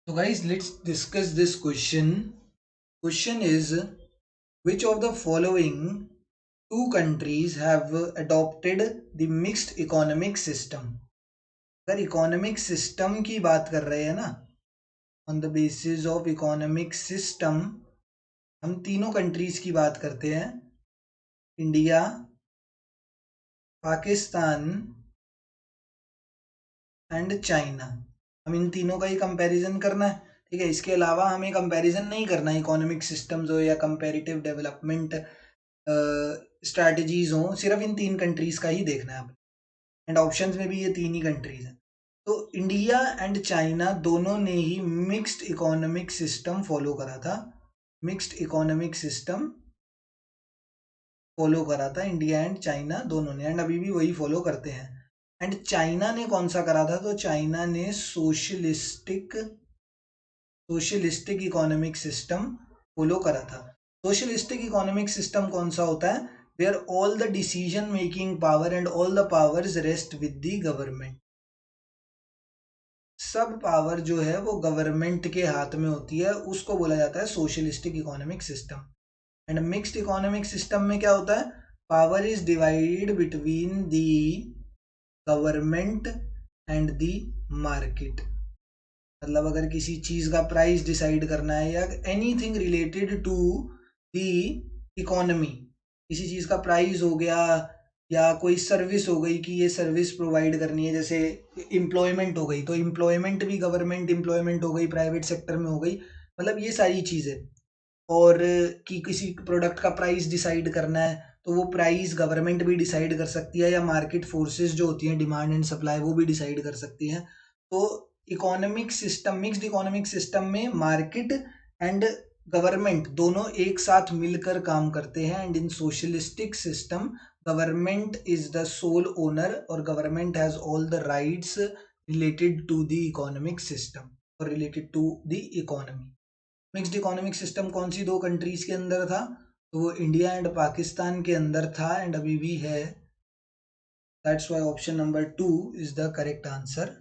So guys, let's discuss this question. Question is, which of the following two countries have adopted the mixed economic system? अगर economic system की बात कर रहे हैं ना, on the basis of economic system हम तीनों countries की बात करते हैं, इंडिया, पाकिस्तान एंड चाइना। हम इन तीनों का ही कंपैरिजन करना है, ठीक है। इसके अलावा हमें कंपैरिजन नहीं करना है इकोनॉमिक सिस्टम्स हो या कंपैरेटिव डेवलपमेंट स्ट्रैटेजीज हो, सिर्फ इन तीन कंट्रीज का ही देखना है। एंड ऑप्शंस में भी ये तीन ही कंट्रीज हैं। तो इंडिया एंड चाइना दोनों ने ही मिक्स्ड इकोनॉमिक सिस्टम फॉलो करा था। मिक्स्ड इकोनॉमिक सिस्टम फॉलो करा था इंडिया एंड चाइना दोनों ने, एंड अभी भी वही फॉलो करते हैं। एंड चाइना ने कौन सा करा था? तो चाइना ने सोशलिस्टिक इकोनॉमिक सिस्टम फॉलो करा था। सोशलिस्टिक इकोनॉमिक सिस्टम कौन सा होता है? Where all the decision making power and all the powers rest with the government. सब पावर जो है वो गवर्नमेंट के हाथ में होती है, उसको बोला जाता है socialistic economic system. And mixed economic system में क्या होता है? Power is divided between the government and the market. मतलब अगर किसी चीज का प्राइस डिसाइड करना है या anything related to the economy, किसी चीज का प्राइस हो गया या कोई सर्विस हो गई कि ये सर्विस प्रोवाइड करनी है, जैसे एम्प्लॉयमेंट हो गई तो एम्प्लॉयमेंट भी गवर्नमेंट एम्प्लॉयमेंट हो गई, प्राइवेट सेक्टर में हो गई, मतलब ये सारी चीजें। और कि किसी प्रोडक्ट का प्राइस डिसाइड करना है तो वो प्राइस गवर्नमेंट भी डिसाइड कर सकती है या मार्केट फोर्सेस जो होती हैं, डिमांड एंड सप्लाई, वो भी डिसाइड कर सकती हैं। तो economic system, mixed economic system में मार्केट एंड गवर्नमेंट दोनों एक साथ मिलकर काम करते हैं। And in socialistic system government is the sole owner और government has all the rights related to the economic system और related to the economy. Mixed economic system कौन सी दो कंट्रीज के अंदर था? तो वो इंडिया एंड पाकिस्तान के अंदर था एंड अभी भी है। That's why option number 2 is the correct answer.